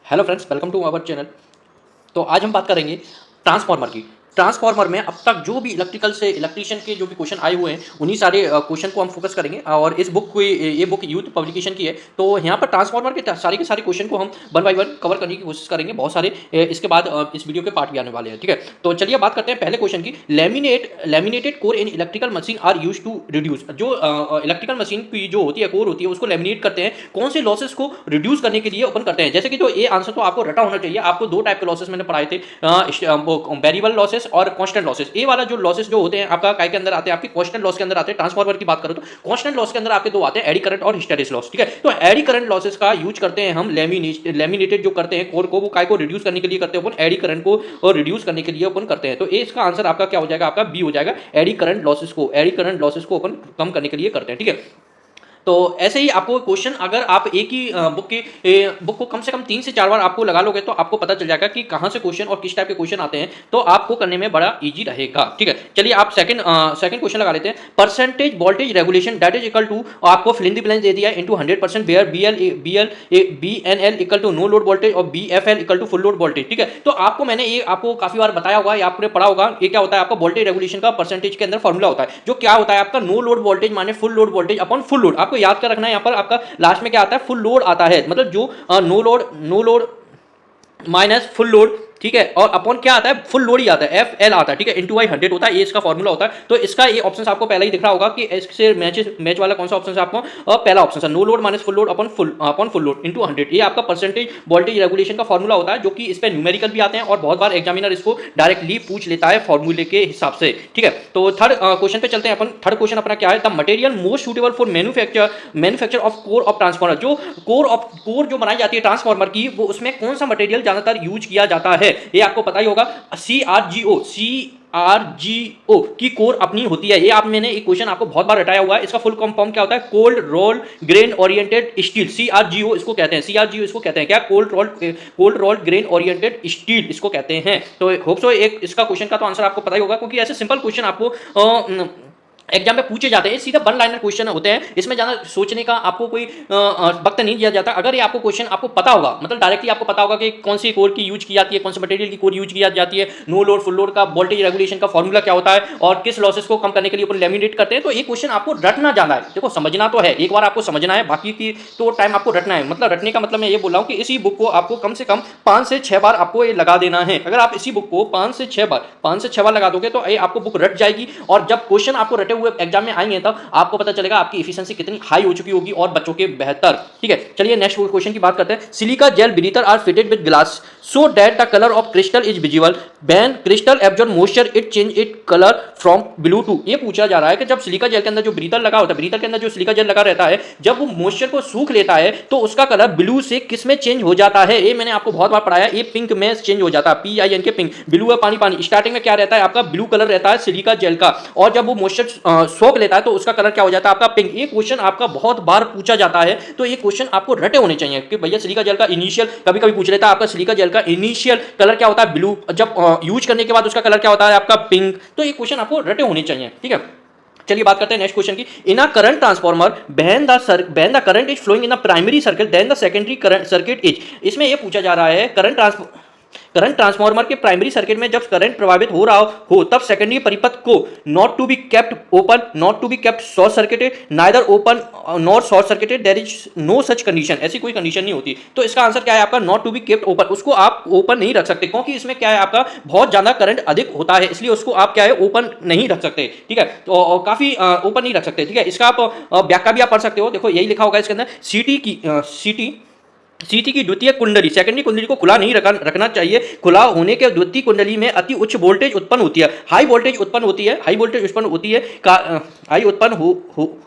Hello friends, welcome to our channel. तो आज हम बात करेंगे ट्रांसफार्मर की। ट्रांसफार्मर में अब तक जो भी इलेक्ट्रिकल से इलेक्ट्रिशियन के जो भी क्वेश्चन आए हुए हैं उन्हीं सारे क्वेश्चन को हम फोकस करेंगे। और इस बुक को ये बुक यूथ पब्लिकेशन की है, तो यहाँ पर ट्रांसफार्मर के सारे क्वेश्चन को हम वन बाय वन कवर करने की कोशिश करेंगे। बहुत सारे इसके बाद इस वीडियो के पार्ट भी आने वाले हैं, ठीक है। तो चलिए बात करते हैं पहले क्वेश्चन की। Laminated core in electrical machine are use to reduce. जो इलेक्ट्रिकल मशीन की जो होती है, कोर होती है, उसको लेमिनेट करते हैं कौन से लॉसेस को रिड्यूस करने के लिए ओपन करते हैं। जैसे कि जो ये आंसर तो आपको रटा होना चाहिए। आपको दो टाइप के लॉसेस मैंने पढ़ाए थे, वेरिएबल लॉसेस और कांस्टेंट लॉसेस। ए वाला जो लॉसेस जो होते हैं आपका काय के अंदर आते हैं, आपके कांस्टेंट लॉस के अंदर आते हैं। ट्रांसफार्मर की बात करो तो कांस्टेंट लॉस के अंदर आपके दो आते हैं, एडी करंट और हिस्टेरिस लॉस, ठीक है। तो एडी करंट लॉसेस का यूज करते हैं हम लेमिनेटेड जो करते हैं कोर को, वो काय को रिड्यूस करने के लिए करते हैं अपन, एडी करंट को और रिड्यूस करने के लिए अपन करते हैं। तो ए इसका आंसर आपका क्या हो जाएगा, आपका बी हो जाएगा। एडी करंट लॉसेस को अपन कम करने के लिए करते हैं, ठीक है। तो ऐसे ही आपको क्वेश्चन, अगर आप एक ही बुक को कम से कम 3 से 4 बार आपको लगा लोगे तो आपको पता चल जाएगा कि कहां से क्वेश्चन और किस टाइप के क्वेश्चन आते हैं, तो आपको करने में बड़ा इजी रहेगा, ठीक है। चलिए आप सेकंड क्वेश्चन लगा लेते हैं। Percentage voltage regulation that is equal to, आपको फिल इन द ब्लैंक्स दे दिया, into 100% where BNL equal to no load voltage और BFL equal to full load voltage, ठीक है। तो आपको मैंने ये आपको काफी बार बताया होगा, या आपने पढ़ा होगा, ये क्या होता है आपका वोल्टेज रेगुलेशन का परसेंटेज के अंदर फॉर्मूला होता है, जो क्या होता है आपका नो लोड वोल्टेज माने full load voltage upon full load. आपको याद कर रखना है, यहाँ पर आपका लास्ट में क्या आता है, फुल लोड आता है, मतलब जो no load minus full load, ठीक है, और अपॉन क्या आता है, फुल लोड ही आता है, FL आता है, ठीक है, इनटू वाई 100 होता है, ये इसका फॉर्मूला होता है। तो इसका ये ऑप्शन आपको पहले ही दिख रहा होगा कि इससे मैच वाला कौन सा ऑप्शन है आपको, पहला ऑप्शन है, no load minus full load upon full load into 100। ये आपका परसेंटेज वोल्टेज रेगुलेशन का फॉर्मूला होता है, जो कि इस पे न्यूमेरिकल भी आते हैं और बहुत बार एग्जामिनर इसको डायरेक्टली पूछ लेता है फॉर्मूले के हिसाब से, ठीक है। तो थर्ड क्वेश्चन पे चलते हैं अपन। थर्ड क्वेश्चन अपना क्या है, the material most suitable for manufacture of core of transformer. जो कोर जो बनाई जाती है ट्रांसफार्मर की, वो उसमें कौन सा मटेरियल ज्यादातर यूज किया जाता है, ये आपको पता ही होगा। CRGO की कोर अपनी होती है। ये आप मैंने एक क्वेश्चन आपको बहुत बार रटाया हुआ है। इसका फुल फॉर्म क्या होता है, cold roll grain oriented steel. CRGO इसको कहते हैं, CRGO इसको कहते हैं क्या, cold rolled grain oriented steel इसको कहते हैं। तो होप सो एक इसका क्वेश्चन का तो आंसर आपको पता ही होगा, क्योंकि ऐसे सिंपल क्वेश्चन आपको एग्जाम में पूछे जाते हैं, सीधा 1 लाइनर क्वेश्चन होते हैं, इसमें ज़्यादा सोचने का आपको कोई वक्त नहीं दिया जाता। अगर ये आपको क्वेश्चन आपको पता होगा, मतलब डायरेक्टली आपको पता होगा कि कौन सी कोर की यूज की जाती है, कौन से मटेरियल की कोर यूज की जाती है, नो लोड फुल लोड का वोल्टेज रेगुलेशन का फॉर्मूला क्या होता है, और किस लॉसेस को कम करने के लिए अपन लेमिनेट करते हैं, तो ये क्वेश्चन आपको रटना जाना है। देखो समझना तो है, एक बार आपको समझना है, बाकी की तो टाइम आपको रटना है। मतलब रटने का मतलब मैं ये बोल रहा हूँ कि इसी बुक को आपको कम से कम 5 से 6 बार आपको ये लगा देना है। अगर आप इसी बुक को 5 से 6 बार लगा दोगे तो ये आपको बुक रट जाएगी, और जब क्वेश्चन आपको रटे हुए एग्जाम में आएंगे तब आपको पता चलेगा आपकी एफिशिएंसी कितनी हाई हो चुकी होगी और बच्चों के बेहतर, ठीक है। चलिए नेक्स्ट क्वेश्चन की बात करते हैं। Silica gel breather are fitted with glass so that the colour of crystal is visible when crystal absorb moisture it change it colour from blue to. ये पूछा जा रहा है कि जब सिलिका जेल के अंदर जो ब्रीथर लगा होता है, ब्रीथर के अंदर जो सिलिका जेल लगा रहता है, जब वो मॉइस्चर को सूख लेता है तो उसका कलर ब्लू से किस में चेंज हो जाता है। ये मैंने आपको बहुत बार पढ़ाया, ये पिंक में चेंज हो जाता है, PIN के पिंक। ब्लू है पानी, स्टार्टिंग में क्या रहता है आपका, ब्लू कलर रहता है सिलिका जेल का, और जब वो मॉइस्चर सोख लेता है तो उसका कलर क्या हो जाता है आपका, पिंक। ये क्वेश्चन आपका बहुत बार पूछा जाता है, तो ये क्वेश्चन आपको रटे होने चाहिए कि भैया सिलिका जेल का इनिशियल, कभी कभी पूछ लेता है आपका सिलिका जेल का इनिशियल कलर क्या होता है, ब्लू, जब यूज करने के बाद उसका कलर क्या होता है आपका, पिंक। तो ये क्वेश्चन आपको रटे होने चाहिए, ठीक है। चलिए बात करते हैं नेक्स्ट क्वेश्चन की। In a current transformer when the current is flowing in the primary circuit then the secondary current circuit is. इसमें यह पूछा जा रहा है करंट ट्रांसफार्मर के प्राइमरी सर्किट में जब करंट प्रभावित हो रहा हो तब सेकेंडरी परिपथ को not to be kept open, not to be kept short circuited, neither open not short circuited, there is no such condition. ऐसी कोई कंडीशन नहीं होती। तो इसका आंसर क्या है आपका, not to be kept open. उसको आप ओपन नहीं रख सकते, क्योंकि इसमें क्या है आपका बहुत ज्यादा करंट अधिक होता है, इसलिए उसको आप क्या है ओपन नहीं रख सकते, ठीक है। तो काफी ओपन नहीं रख सकते, ठीक है। इसका आप व्याख्या भी आप पढ़ सकते हो, देखो यही लिखा होगा इसके अंदर, सीटी की द्वितीय कुंडली, सेकेंडरी कुंडली को खुला नहीं रखना चाहिए। खुला होने के द्वितीय कुंडली में अति उच्च वोल्टेज उत्पन्न होती है, हाई वोल्टेज उत्पन्न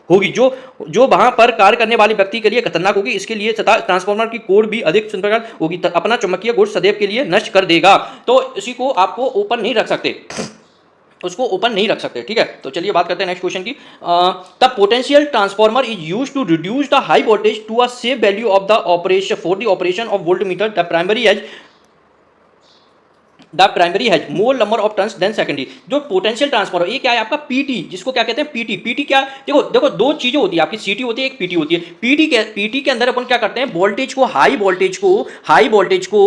होगी जो वहां पर कार्य करने वाले व्यक्ति के लिए खतरनाक होगी। इसके लिए तथा ट्रांसफार्मर की कोर भी अधिक प्रकार होगी, अपना चुंबकीय गुण सदैव के लिए नष्ट कर देगा। तो इसी को आपको ओपन नहीं रख सकते, उसको ओपन नहीं रख सकते, ठीक है। तो चलिए बात करते हैं नेक्स्ट क्वेश्चन की। The potential transformer is used to reduce the high voltage to a safe value of the operation for the operation of voltmeter the primary as the primary has more number of turns than secondary. जो potential transformer, ये क्या है आपका PT, जिसको क्या कहते हैं PT. PT क्या, देखो देखो दो चीजें होती है आपकी, सीटी होती है एक पीटी होती है। पीटी के अंदर अपन क्या करते हैं, वोल्टेज को हाई वोल्टेज को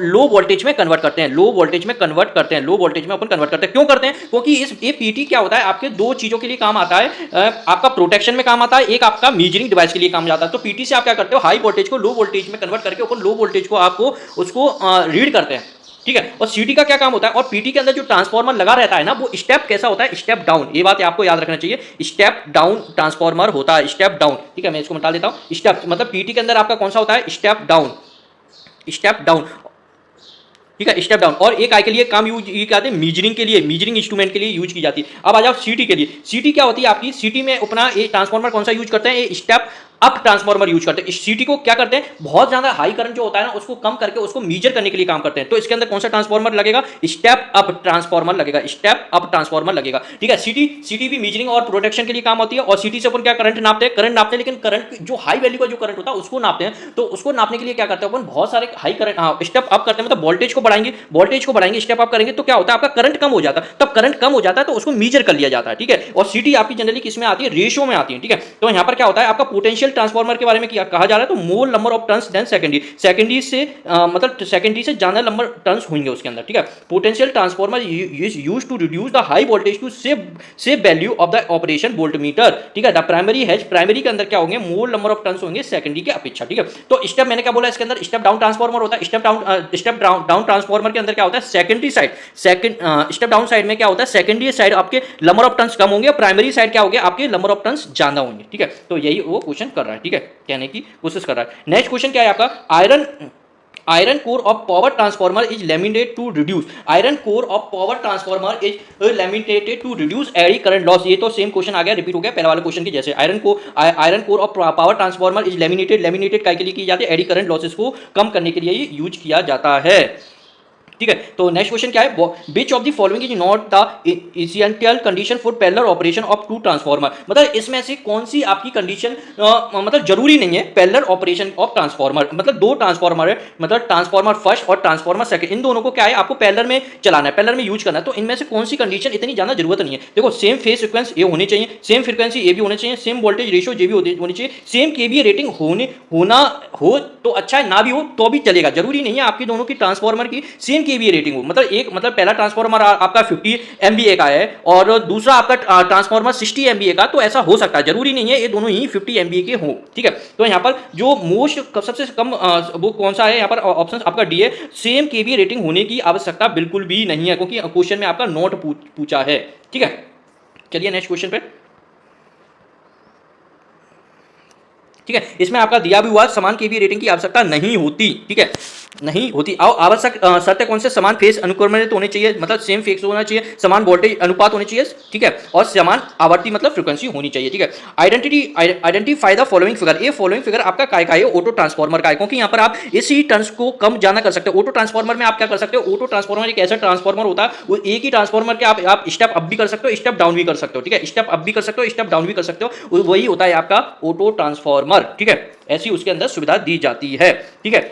लो वोल्टेज में कन्वर्ट करते हैं, लो वोल्टेज में कन्वर्ट करते हैं, लो वोल्टेज में अपन कन्वर्ट करते हैं। क्यों करते हैं, क्योंकि इस ये पीटी क्या होता है आपके दो चीजों के लिए काम आता है, आपका प्रोटेक्शन में काम आता है, एक आपका मीजरिंग डिवाइस के लिए काम जाता है। तो पीटी से आप क्या करते हो, हाई वोल्टेज को लो वोल्टेज में कन्वर्ट करके अपन लो वोल्टेज को आपको उसको रीड करते हैं, ठीक है। और सीटी का क्या काम होता है, और पीटी के अंदर जो ट्रांसफार्मर लगा रहता है ना, वो स्टेप कैसा होता है, स्टेप डाउन। ये बात आपको याद रखना चाहिए, स्टेप डाउन ट्रांसफार्मर होता है, स्टेप डाउन, ठीक है। मैं इसको मिटा देता हूं, स्टेप मतलब पीटी के अंदर आपका कौन सा होता है, स्टेप डाउन, स्टेप डाउन, ठीक है, स्टेप डाउन। और एक आई के लिए काम यूज ये कहते हैं मीजरिंग के लिए, मीजरिंग इंस्ट्रूमेंट के लिए यूज की जाती है। अब आ जाओ सीटी के लिए। सीटी क्या होती है आपकी, सीटी में अपना ये ट्रांसफार्मर कौन सा यूज करते हैं, ये स्टेप अप ट्रांसफार्मर यूज करते हैं। इस सीटी को क्या करते हैं, बहुत ज्यादा हाई करंट जो होता है ना उसको कम करके उसको मीजर करने के लिए काम करते हैं। तो इसके अंदर कौन सा ट्रांसफार्मर लगेगा, स्टेप अप ट्रांसफार्मर लगेगा, स्टेप अप ट्रांसफार्मर लगेगा, ठीक है। सीटी भी मीजरिंग और प्रोटेक्शन के लिए काम होती है। और सीटी से अपन क्या करंट नापते हैं, लेकिन करंट जो हाई वैल्यू का जो करंट होता है उसको नापते हैं। तो उसको नापने के लिए क्या करते हैं अपन, बहुत सारे हाई करंट स्टेप अप करते हैं, मतलब वोल्टेज को बढ़ाएंगे, स्टेप अप करेंगे तो क्या होता है आपका करंट कम हो जाता है। तब करंट कम हो जाता है तो उसको मीजर कर लिया जाता है, ठीक है। और सीटी आपकी जनरली किसमें आती है, रेशियो में आती है, ठीक है। तो यहां पर क्या होता है आपका पोटेंशियल ट्रांसफार्मर के बारे में कहा जा रहा है, तो more number of turns than secondary, secondary से मतलब सेकेंडरी से ज्यादा नंबर टर्न्स होंगे उसके अंदर, ठीक है। Potential transformer is used to reduce the high voltage to save value of the operation voltmeter, ठीक है। द प्राइमरी हैज, प्राइमरी के अंदर क्या होंगे, मोर नंबर ऑफ टर्न्स होंगे सेकेंडरी के अपेक्षा, ठीक है। तो स्टेप मैंने क्या बोला, इसके अंदर स्टेप डाउन ट्रांसफार्मर होता है। स्टेप डाउन ट्रांसफार्मर के अंदर क्या होता है, secondary side, step down side में क्या होता है, सेकेंडरी साइड आपके नंबर ऑफ टर्न्स कम होंगे, प्राइमरी साइड क्या होंगे आपके नंबर ऑफ टर्न्स ज्यादा होंगे, ठीक है। तो यही वो क्वेश्चन कर रहा है, ठीक है, कहने की कोशिश कर रहा है। नेक्स्ट क्वेश्चन क्या है आपका, iron core of power transformer is laminated to reduce, iron core of power transformer is laminated to reduce eddy current loss. ये तो सेम क्वेश्चन आ गया, रिपीट हो गया पहले वाले क्वेश्चन की जैसे। Iron core of power transformer is laminated काय के लिए की जाती है, एडी करंट लॉसेस को कम करने के लिए ये यूज किया जाता है, ठीक है। तो नेक्स्ट क्वेश्चन क्या है, which of the following is not the essential condition for parallel operation of two transformer, मतलब इसमें से कौन सी आपकी कंडीशन मतलब जरूरी नहीं है पैरेलल ऑपरेशन ऑफ ट्रांसफार्मर, मतलब दो ट्रांसफार्मर है, मतलब ट्रांसफार्मर फर्स्ट और ट्रांसफार्मर सेकंड, इन दोनों को क्या है आपको पैरेलल में चलाना है, पैरेलल में यूज करना है। तो इनमें से कौन सी कंडीशन इतनी ज्यादा जरूरत नहीं है। देखो सेम फेज सीक्वेंस ये होनी चाहिए, सेम फ्रीक्वेंसी ये भी होनी चाहिए, सेम वोल्टेज रेशियो ये भी होनी चाहिए, सेम केवीए रेटिंग होना हो तो अच्छा है, ना भी हो तो भी चलेगा। जरूरी नहीं है आपकी दोनों की ट्रांसफार्मर की सेम केवीए रेटिंग हो, मतलब पहला ट्रांसफार्मर आपका 50 एमवीए का है और दूसरा आपका ट्रांसफार्मर 60 एमवीए का, तो ऐसा हो सकता है, जरूरी नहीं है ये दोनों ही 50 एमवीए के हो, ठीक है। तो यहाँ पर जो सबसे कम वो कौन सा है, यहाँ पर ऑप्शन आपका डी है, सेम केवीए रेटिंग होने की आवश्यकता बिल्कुल भी नहीं है, क्योंकि क्वेश्चन में आपका नोट पूछा है, ठीक है। चलिए नेक्स्ट क्वेश्चन पे, ठीक है। इसमें आपका दिया भी हुआ समान केवीए रेटिंग की आवश्यकता नहीं होती, ठीक है, नहीं होती। आवश्यक शर्त कौन से, समान फेज अनुक्रमण तो होने चाहिए, मतलब सेम फेज होना चाहिए, समान वोल्टेज अनुपात होने चाहिए, ठीक है, और समान आवर्ती मतलब फ्रीक्वेंसी होनी चाहिए, ठीक है। आइडेंटिफाई द फॉलोइंग फिगर, ये फॉलोइंग फिगर आपका काय का है, ऑटो ट्रांसफार्मर का है, क्योंकि यहाँ पर आप इसी टर्न्स को कम जाना कर सकते हो। ऑटो ट्रांसफार्मर में आप क्या कर सकते हो, ऑटो ट्रांसफार्मर एक ऐसा ट्रांसफार्मर होता है, वो एक ही ट्रांसफार्मर के आप स्टेप अप भी कर सकते हो, स्टेप डाउन भी कर सकते हो, ठीक है, स्टेप अप भी कर सकते हो, स्टेप डाउन भी कर सकते हो, वही होता है आपका ऑटो ट्रांसफार्मर, ठीक है। ऐसी उसके अंदर सुविधा दी जाती है, ठीक है।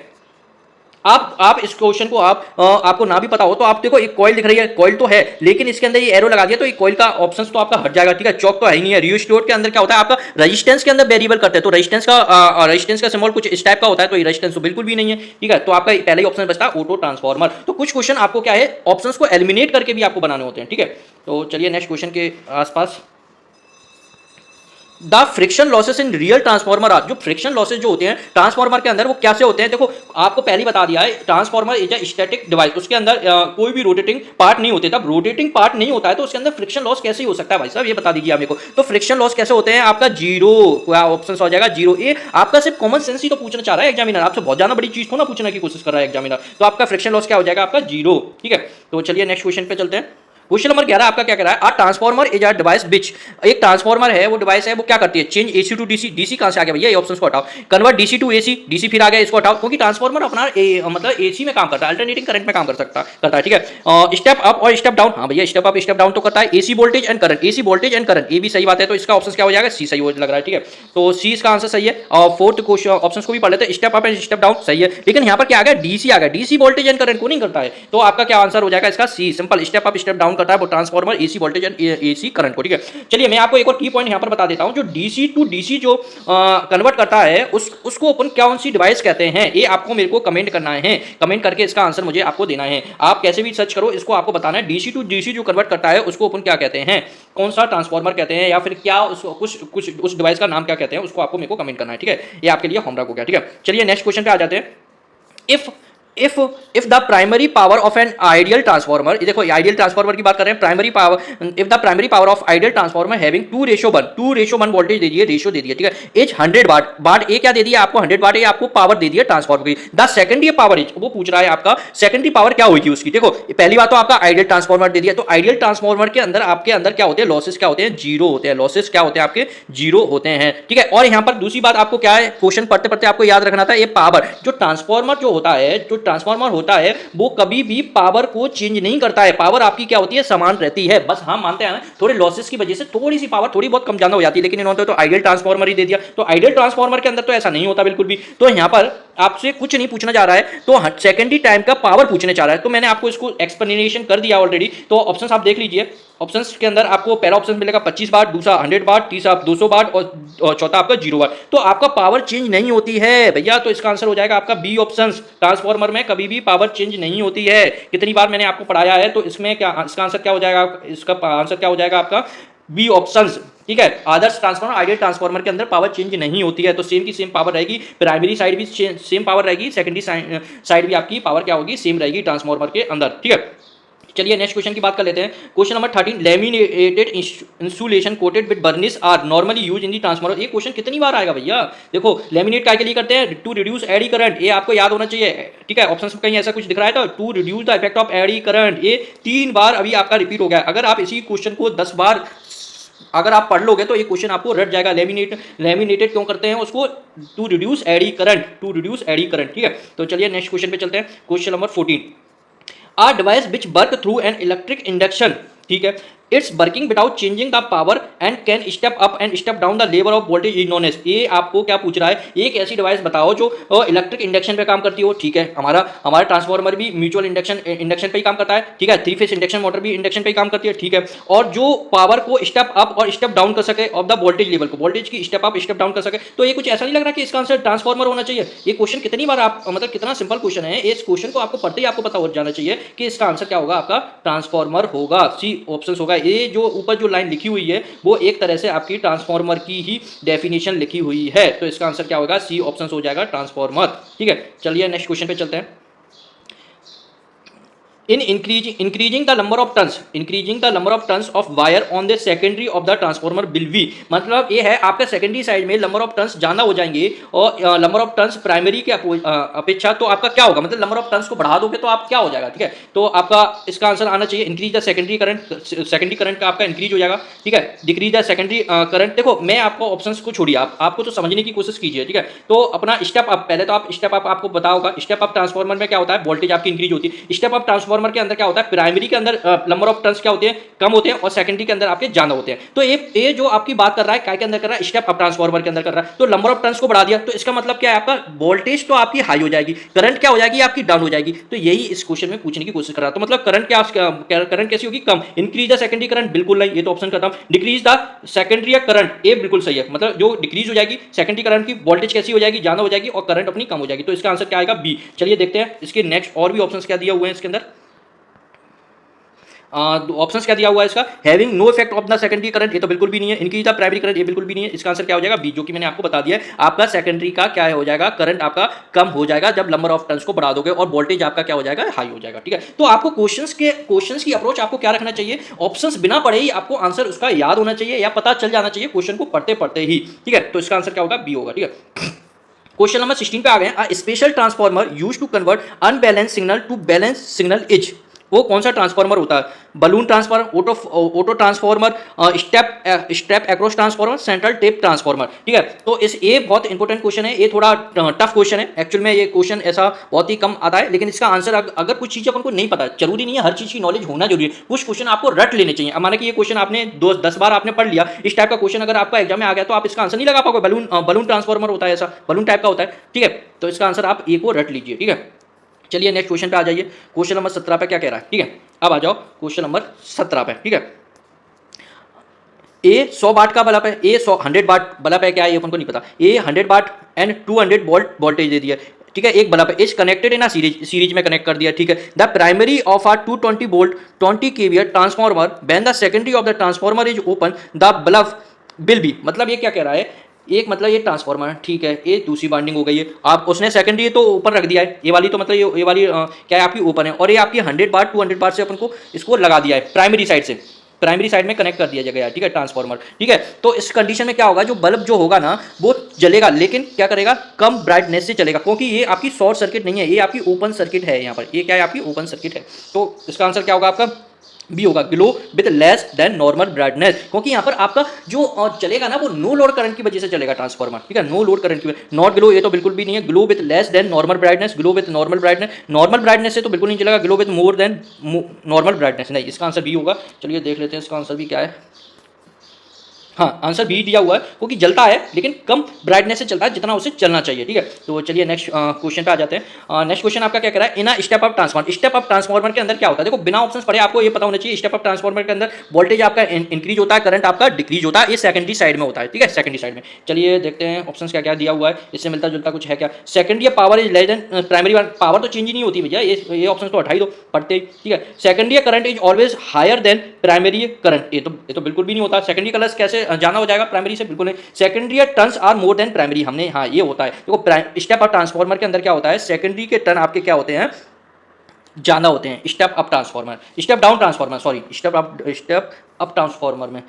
आप इस क्वेश्चन को आपको ना भी पता हो तो आप देखो एक कॉइल दिख रही है, कॉइल तो है लेकिन इसके अंदर ये एरो लगा दिया तो ये कॉइल का ऑप्शंस तो आपका हट जाएगा, ठीक है। चौक तो है ही नहीं है। रियोस्टेट के अंदर क्या होता है आपका रेजिस्टेंस के अंदर वेरिएबल करते हैं, तो रेजिस्टेंस का सिंबल कुछ इस टाइप का होता है, तो ये रेजिस्टेंस तो बिल्कुल भी नहीं है, ठीक है। तो आपका पहले ही ऑप्शन बचता है ऑटो ट्रांसफार्मर। तो कुछ क्वेश्चन आपको क्या है ऑप्शंस को एलिमिनेट करके भी आपको बनाने होते हैं, ठीक है। तो चलिए नेक्स्ट क्वेश्चन के आसपास, the friction losses in real transformer, जो फ्रिक्शन लॉसेस जो होते हैं ट्रांसफार्मर के अंदर वो कैसे होते हैं, देखो आपको पहले ही बता दिया है, transformer is a static device, उसके अंदर कोई भी रोटेटिंग पार्ट नहीं होते। तब रोटेटिंग पार्ट नहीं होता है तो उसके अंदर फ्रिक्शन लॉस कैसे हो सकता है भाई साहब, ये बता दीजिए आप मेरे को। तो फ्रिक्शन लॉस कैसे होते हैं आपका, जीरो, ऑप्शन हो जाएगा जीरो। ये आपका सिर्फ कॉमन सेंस ही तो पूछना चाह रहा है एग्जामिनर, आपसे बहुत ज्यादा बड़ी चीज को ना पूछने की कोशिश कर रहा है एग्जामिनर। तो आपका फ्रिक्शन लॉस क्या हो जाएगा आपका जीरो, ठीक है। तो चलिए नेक्स्ट क्वेश्चन पे चलते हैं। क्वेश्चन नंबर 11 आपका क्या कह रहा है, a transformer is a device which, एक ट्रांसफॉर्मर है, वो डिवाइस है, वो क्या करती है, change AC to DC, DC कहां से आ गया भैया, ये ऑप्शंस को हटाओ, convert DC to AC, DC फिर आ गया, इसको हटाओ, क्योंकि ट्रांसफॉर्मर अपना मतलब एसी में काम करता है, अल्टरनेटिंग करंट में काम करता है, ठीक है। स्टेप अप और स्टेप डाउन, हाँ भैया स्टेप अप स्टेप डाउन तो करता है, AC voltage and current, AC voltage and current, ये भी सही बात है, तो इसका ऑप्शन क्या हो जाएगा, सी सही हो लग रहा है, ठीक है, तो सी इसका आंसर सही है। और फोर्थ क्वेश्चन ऑप्शन को भी पढ़ लेते हैं, step up and step down सही है, लेकिन यहाँ पर क्या आ गया, डीसी आ गया, डीसी वोल्टेज एंड करंट को नहीं करता है, तो आपका क्या आंसर हो जाएगा इसका, see simple, step up step down करता है वो transformer AC voltage and AC current को, ठीक है। चलिए मैं आपको एक और की पॉइंट यहाँ पर बता देता हूँ, जो डीसी टू डीसी जो कन्वर्ट करता है उसको अपन कौन सी डिवाइस कहते हैं, ये आपको मेरे को कमेंट करना है, कमेंट करके इसका आंसर मुझे आपको देना है, आप कैसे भी सर्च करो, इसको आपको बताना है, डीसी टू डीसी जो कन्वर्ट करता है उसको अपन क्या कहते हैं, कौन सा ट्रांसफॉर्मर कहते हैं, या फिर क्या कुछ उस डिवाइस का नाम क्या कहते हैं, उसको आपको मेरे को कमेंट करना है, ठीक है, ये आपके लिए होमवर्क हो गया, ठीक है। चलिए नेक्स्ट क्वेश्चन पे आ जाते हैं। If if the primary power of an ideal transformer, ये देखो आइडियल ट्रांसफॉर्मर की बात कर रहे हैं, primary power, if the primary power of ideal transformer having 2:1 voltage दे दिए, रेशियो दे दिया, ठीक है, एज 100 वाट, वाट ए क्या दे दिया आपको 100 वाट, ये आपको पावर दे दिया ट्रांसफॉर्मर की, द सेकेंडरी पावर एज, वो पूछ रहा है आपका सेकेंडरी पावर क्या होगी उसकी, देखो पहली बात तो आपका आइडियल ट्रांसफॉर्मर दे दिया, तो आइडियल ट्रांसफॉर्मर के अंदर आपके अंदर क्या होते हैं, लॉसेस क्या होते हैं, जीरो होते हैं, लॉसेस क्या होते हैं आपके, जीरो होते हैं, ठीक है। और यहां पर दूसरी बात आपको क्या है, क्वेश्चन पढ़ते पढ़ते आपको याद रखना था, ये पावर जो ट्रांसफॉर्मर जो होता है, जो ट्रांसफॉर्मर होता है वो कभी भी पावर को चेंज नहीं करता है, पावर आपकी क्या होती है, समान रहती है, बस हम मानते हैं थोड़े लॉसेस की वजह से थोड़ी सी पावर थोड़ी बहुत कम ज्यादा हो जाती है, लेकिन इन्होंने तो आइडियल ट्रांसफॉर्मर ही दे दिया, तो आइडियल ट्रांसफॉर्मर के अंदर तो ऐसा नहीं होता बिल्कुल भी, तो यहां पर आपसे कुछ नहीं पूछना जा रहा है, तो सेकेंडरी टाइम का पावर पूछने जा रहा है, तो मैंने आपको इसको एक्सप्लेनेशन कर दिया ऑलरेडी, तो ऑप्शंस आप देख लीजिए, ऑप्शंस के अंदर आपको पहला ऑप्शन मिलेगा 25 वाट, दूसरा 100 वाट, तीसरा 200 वाट और चौथा आपका 0 वाट, तो आपका पावर चेंज नहीं होती है भैया, तो इसका आंसर हो जाएगा आपका बी ऑप्शन, ट्रांसफॉर्मर में कभी भी पावर चेंज नहीं होती है, कितनी बार मैंने आपको पढ़ाया है, तो इसमें क्या इसका आंसर क्या हो जाएगा, इसका आंसर क्या हो जाएगा आपका बी ऑप्शन, ठीक है। आदर्श ट्रांसफॉर्मर आइडियल ट्रांसफॉर्मर के अंदर पावर चेंज नहीं होती है, तो सेम की सेम पावर रहेगी, प्राइमरी साइड भी सेम पावर रहेगी, सेकेंडरी साइड भी आपकी पावर क्या होगी, सेम रहेगी ट्रांसफॉर्मर के अंदर, ठीक है। चलिए नेक्स्ट क्वेश्चन की बात कर लेते हैं, question number 13, laminated insulation coated with varnish are normally use in the transformer, ये क्वेश्चन कितनी बार आएगा भैया, देखो लेमिनेट काय के लिए करते हैं, टू रिड्यूस एडी करंट, ये आपको याद होना चाहिए, ठीक है, ऑप्शन में कहीं ऐसा कुछ दिख रहा है तो to reduce the effect of eddy current, ये 3 बार अभी आपका रिपीट हो गया, अगर आप इसी क्वेश्चन को 10 बार अगर आप पढ़ लोगे तो ये क्वेश्चन आपको रट जाएगा, लेमिनेटेड क्यों करते हैं उसको, टू रिड्यूस एडी करंट, ठीक है। तो चलिए नेक्स्ट क्वेश्चन पे चलते हैं, question number 14, a device which work through an electric induction, ठीक है, it's working without changing the power and can step up and step down the level of voltage is known as, ये आपको क्या पूछ रहा है, एक ऐसी डिवाइस बताओ जो इलेक्ट्रिक इंडक्शन पे काम करती हो, ठीक है, हमारा ट्रांसफॉर्मर भी म्यूचुअल इंडक्शन पे ही काम करता है, ठीक है, 3 फेज इंडक्शन मोटर भी इंडक्शन पे ही काम करती है, ठीक है, और जो पावर को स्टेप अप और स्टेप डाउन कर सके ऑफ द वोल्टेज लेवल को, वोल्टेज की स्टेप अप स्टेप डाउन कर सके, तो ये कुछ ऐसा नहीं लग रहा कि इसका आंसर ट्रांसफॉर्मर होना चाहिए, ये क्वेश्चन कितनी बार आप मतलब कितना सिंपल क्वेश्चन है, इस क्वेश्चन को आपको पढ़ते ही आपको पता हो जाना चाहिए कि इसका आंसर क्या होगा, आपका ट्रांसफॉर्मर होगा, सी ऑप्शन होगा, ये जो ऊपर जो लाइन लिखी हुई है वो एक तरह से आपकी ट्रांसफॉर्मर की ही डेफिनेशन लिखी हुई है, तो इसका आंसर क्या होगा, सी ऑप्शन हो जाएगा ट्रांसफॉर्मर, ठीक है। चलिए नेक्स्ट क्वेश्चन पे चलते हैं, in increasing the number of turns of wire on the secondary of the transformer will be, मतलब ये है आपका सेकेंडरी साइड में नंबर ऑफ टर्न्स ज्यादा हो जाएंगे और नंबर ऑफ टर्न्स प्राइमरी के अपेक्षा, तो आपका क्या होगा, मतलब नंबर ऑफ टर्न्स को बढ़ा दोगे तो आप क्या हो जाएगा, ठीक है, तो आपका इसका आंसर आना चाहिए इंक्रीज द सेकेंडरी करंट का आपका इंक्रीज हो जाएगा, ठीक है, डिक्रीज द सेकेंडरी करंट, देखो मैं आपको ऑप्शंस को छोड़िए, आपको तो समझने की कोशिश कीजिए, ठीक है, तो अपना स्टेप अप, पहले तो आप स्टेप अप आपको पता होगा, स्टेप अप ट्रांसफॉर्मर में क्या होता है, वोल्टेज आपकी इंक्रीज होती है, स्टेप अप ट्रांसफॉर्मर के अंदर क्या होता है, प्राइमरी के अंदर नंबर ऑफ टर्न्स क्या होते हैं, कम होते हैं, और सेकेंडरी के अंदर आपके ज्यादा होते हैं, तो ये जो आपकी बात कर रहा है काय के अंदर कर रहा है, स्टेप अप ट्रांसफॉर्मर के अंदर कर रहा है, तो नंबर ऑफ टर्न्स को बढ़ा दिया, तो इसका मतलब क्या है, आपका वोल्टेज तो आपकी हाई हो जाएगी, करंट क्या हो जाएगी, आपकी डाउन हो जाएगी, तो यही इस क्वेश्चन में पूछने की कोशिश कर रहा है, तो मतलब करंट कैसी होगी, कम, इंक्रीज द सेकेंडरी करंट बिल्कुल नहीं, ये तो ऑप्शन खत्म, डिक्रीज द सेकेंडरी करंट, ये बिल्कुल सही है, मतलब जो डिक्रीज हो जाएगी सेकेंडरी करंट की, वोल्टेज कैसी हो जाएगी, ज्यादा हो जाएगी, और करंट अपनी कम हो जाएगी, तो इसका आंसर क्या आएगा, बी। चलिए देखते हैं इसके नेक्स्ट और भी ऑप्शन क्या दिए हुए हैं इसके अंदर, ऑप्शंस क्या दिया हुआ है इसका, having no effect of the secondary current, ये तो बिल्कुल भी नहीं है, इंक्रीज द प्राइमरी करंट, ये बिल्कुल भी नहीं है, इसका आंसर क्या हो जाएगा, बी, जो कि मैंने आपको बता दिया है, आपका सेकेंडरी का क्या हो जाएगा, करंट आपका कम हो जाएगा जब नंबर ऑफ टर्न्स को बढ़ा दोगे, और वोल्टेज आपका क्या हो जाएगा, हाई हो जाएगा, ठीक है। तो आपको क्वेश्चंस की अप्रोच आपको क्या रखना चाहिए, ऑप्शंस बिना पढ़े ही आपको आंसर उसका याद होना चाहिए या पता चल जाना चाहिए क्वेश्चन को पढ़ते पढ़ते ही, ठीक है, तो इसका आंसर क्या होगा, बी होगा, ठीक है। क्वेश्चन नंबर 16 पे आ गए, special transformer used to convert unbalance signal to balance signal is, वो कौन सा ट्रांसफार्मर होता है? Balun transformer, auto transformer, step across transformer, central tap transformer. ठीक है, तो इस ये बहुत इंपॉर्टेंट क्वेश्चन है, ये थोड़ा टफ क्वेश्चन है एक्चुअल में। ये क्वेश्चन ऐसा बहुत ही कम आता है, लेकिन इसका आंसर अगर कुछ चीज़ अपन को नहीं पता, जरूरी नहीं है हर चीज़ की नॉलेज होना जरूरी है, कुछ क्वेश्चन आपको रट लेने चाहिए। अब माना कि ये क्वेश्चन आपने 10 बार आपने पढ़ लिया, इस टाइप का क्वेश्चन अगर आपका एग्जाम में आ गया तो आप इसका आंसर नहीं लगा पाओगे। बलून ट्रांसफार्मर होता है, ऐसा बलून टाइप का होता है। ठीक है, तो इसका आंसर आप ए को रट लीजिए। ठीक है, चलिए नेक्स्ट क्वेश्चन पे आ जाइए। क्वेश्चन नंबर 17 पे क्या कह रहा है? ठीक है, अब आ जाओ क्वेश्चन नंबर 17 पे। ठीक है, ए 100 वाट का बल्ब है, ए 100 वाट बल्ब है, क्या है ये अपन को नहीं पता। A 100 watt and 200 volt voltage दे दिया। ठीक है, एक बल्ब है, इज कनेक्टेड इन सीरीज में कनेक्ट कर दिया। ठीक है, the primary of a 220 volt 20 KVA transformer when the secondary of the transformer is open the bulb will be. मतलब ये क्या कह रहा है, एक मतलब ये ट्रांसफार्मर है, ठीक है, ये दूसरी बाइंडिंग हो गई है, आप उसने सेकेंडरी तो ऊपर रख दिया है, ये वाली तो मतलब ये वाली क्या है आपकी ओपन है, और ये आपकी 100 वाट 200 वाट से अपन को इसको लगा दिया है प्राइमरी साइड से, प्राइमरी साइड में कनेक्ट कर दिया जाएगा। ठीक है, ट्रांसफार्मर। ठीक है, तो इस कंडीशन में क्या होगा, जो बल्ब जो होगा ना वो जलेगा, लेकिन क्या करेगा, कम ब्राइटनेस से चलेगा, क्योंकि ये आपकी शॉर्ट सर्किट नहीं है, ये आपकी ओपन सर्किट है। यहाँ पर ये क्या है, आपकी ओपन सर्किट है। तो इसका आंसर क्या होगा आपका? बी होगा, glow with less than normal brightness, क्योंकि यहाँ पर आपका जो चलेगा ना वो नो लोड करंट की वजह से चलेगा ट्रांसफार्मर। ठीक है, नो लोड करंट की वजह, नॉट ग्लो, ये तो बिल्कुल भी नहीं है। Glow with less than normal brightness, glow with normal brightness, normal brightness से तो बिल्कुल नहीं चलेगा, glow with more than normal brightness नहीं, इसका आंसर बी होगा। चलिए देख लेते हैं इसका आंसर भी क्या है। हाँ, आंसर बी दिया हुआ है, क्योंकि जलता है लेकिन कम ब्राइटनेस से चलता है जितना उसे चलना चाहिए। ठीक है, तो चलिए नेक्स्ट क्वेश्चन पे आ जाते हैं। नेक्स्ट क्वेश्चन आपका क्या कह रहा है, in a step up transformer. Step up transformer के अंदर क्या होता है? देखो बिना ऑप्शंस पढ़े आपको ये पता होना चाहिए, स्टेप अप ट्रांसफार्मर के अंदर वोल्टेज आपका इंक्रीज होता है, करंट आपका डिक्रीज होता है, ये सेकेंडरी साइड में होता है। ठीक है, सेकेंडरी साइड में। चलिए देखते हैं ऑप्शंस क्या क्या दिया हुआ है, इससे मिलता जुलता कुछ है क्या। Secondary power is less than primary, power तो चेंज ही नहीं होती भैया, ये ऑप्शन तो हटा ही दो पढ़ते ही। ठीक है, secondary current is always higher than primary current, ये तो बिल्कुल भी नहीं होता। सेकेंडरी करंट कैसे जाना हो जाएगा प्राइमरी से? बिल्कुल नहीं। Secondary turns are more than primary, हमने हाँ ये होता है। देखो स्टेप अप ट्रांसफार्मर के अंदर क्या होता है, सेकेंडरी के टर्न आपके क्या होते हैं, ज्यादा होते हैं। Step up transformer, step down transformer, sorry step up transformer में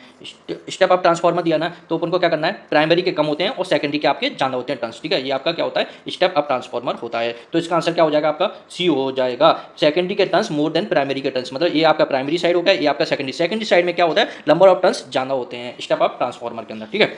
स्टेप अप ट्रांसफार्मर दिया ना, तो अपन को क्या करना है, प्राइमरी के कम होते हैं और सेकेंडरी के आपके ज्यादा होते हैं टर्न्स। ठीक है, ये आपका क्या होता है, स्टेप अप ट्रांसफार्मर होता है। तो इसका आंसर क्या हो जाएगा आपका? सी हो जाएगा, सेकेंडरी के टर्न्स मोर देन प्राइमरी के टर्न्स। मतलब ये आपका प्राइमरी साइड हो गया, ये आपका सेकेंडरी साइड में क्या होता है, नंबर ऑफ टर्न्स ज्यादा होते हैं स्टेप अप ट्रांसफार्मर के अंदर। ठीक है,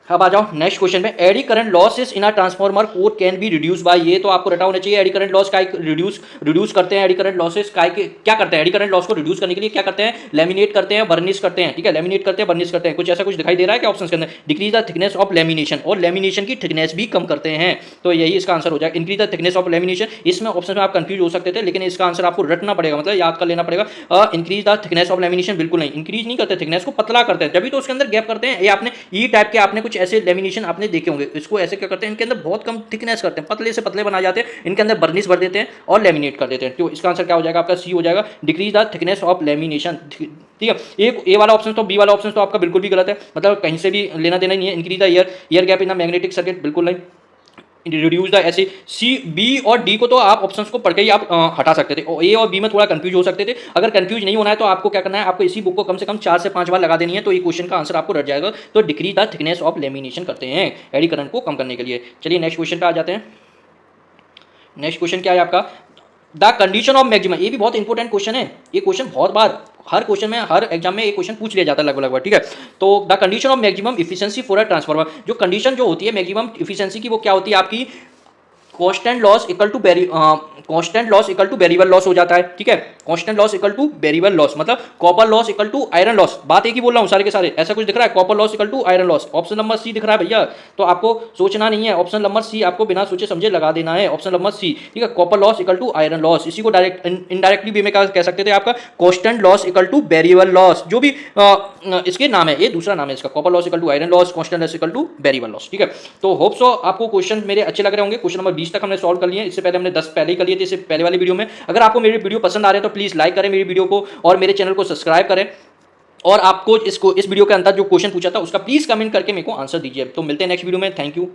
अब आ जाओ नेक्स्ट क्वेश्चन पे। Eddy current losses in a transformer core can be reduce by, ये तो आपको रटा होना चाहिए। एडी करंट लॉस का रिड्यूस करते हैं, एडी करंट लॉसेस का क्या करते हैं, एडी करंट लॉस को रिड्यूस करने के लिए क्या करते हैं, लेमिनेट करते हैं, बर्निश करते हैं। ठीक है, लेमिनेट करते हैं, बर्निश करते हैं, कुछ ऐसा कुछ दिखाई दे रहा है क्या ऑप्शन के अंदर? Decrease the thickness of lamination, और लेमिनेशन की थिकनेस भी कम करते हैं, तो यही इसका आंसर हो जाएगा, increase the thickness of lamination. इसमें ऑप्शन में आप कंफ्यूज हो सकते थे, लेकिन इसका आंसर आपको रटना पड़ेगा, मतलब याद कर लेना पड़ेगा। Increase the thickness of lamination बिल्कुल नहीं, इंक्रीज नहीं करते, थिकनेस को पतला करते हैं, तभी तो उसके अंदर गैप करते हैं। ये आपने ई टाइप के आपने कुछ ऐसे लेमिनेशन आपने देखे होंगे, इसको ऐसे क्या करते हैं, इनके अंदर बहुत कम थिकनेस करते हैं, पतले से पतले बना जाते हैं, इनके अंदर बर्निश भर देते हैं और लेमिनेट कर देते हैं। तो इसका आंसर क्या हो जाएगा आपका? सी हो जाएगा, decrease the thickness of lamination. ठीक है, एक ए वाला ऑप्शन तो, बी वाला ऑप्शन तो आपका बिल्कुल भी गलत है, मतलब कहीं से भी लेना देना नहीं है। Increase the year gap in the magnetic circuit बिल्कुल नहीं। रिड्यूस द, ऐसे सी बी और डी को तो आप ऑप्शंस को पढ़ के ही आप हटा सकते थे, और ए और बी में थोड़ा कंफ्यूज हो सकते थे। अगर कंफ्यूज नहीं होना है तो आपको क्या करना है, आपको इसी बुक को कम से कम 4 से 5 बार लगा देनी है, तो ये क्वेश्चन का आंसर आपको रट जाएगा। तो decrease the thickness of lamination करते हैं एडी करंट को कम करने के लिए। चलिए नेक्स्ट क्वेश्चन पे आ जाते हैं। नेक्स्ट क्वेश्चन क्या है आपका, द कंडीशन ऑफ मैक्सिमम, ये भी बहुत इंपॉर्टेंट क्वेश्चन है, ये क्वेश्चन बहुत बार हर क्वेश्चन में, हर एग्जाम में ये क्वेश्चन पूछ लिया जाता है लगभग। ठीक है, तो the condition of maximum efficiency for a transformer, जो कंडीशन जो होती है मैक्सिमम इफिशिएंसी की, वो क्या होती है आपकी, constant loss equal to variable loss हो जाता है। ठीक है, constant loss equal to variable loss, मतलब copper loss equal to iron loss. बात एक ही बोल रहा हूँ सारे के सारे, ऐसा कुछ दिख रहा है, copper loss equal to iron loss. Option number C दिख रहा है भैया, तो आपको सोचना नहीं है, ऑप्शन नंबर सी आपको बिना सोचे समझे लगा देना है, ऑप्शन नंबर सी। ठीक है, copper loss equal to iron loss, इसी को डायरेक्ट इनडायरेक्टली भी में कह सकते थे आपका constant loss equal to variable loss, जो भी इसके नाम है, ये दूसरा नाम है इसका, copper loss equal to iron loss, constant loss equal to variable loss. ठीक है, तो होप सो आपको क्वेश्चन मेरे अच्छे लग रहे होंगे। क्वेश्चन नंबर 20 तक हमने सॉल्व कर लिए, इससे पहले हमने 10 पहले ही कर लिए थे इससे पहले वाली वीडियो में। अगर आपको मेरी वीडियो पसंद आ रहे हैं तो प्लीज लाइक करें मेरी वीडियो को, और मेरे चैनल को सब्सक्राइब करें, और आपको इस वीडियो के अंदर जो क्वेश्चन पूछा था उसका प्लीज कमेंट करके मेरे को आंसर दीजिए। तो मिलते हैं नेक्स्ट वीडियो में, थैंक यू।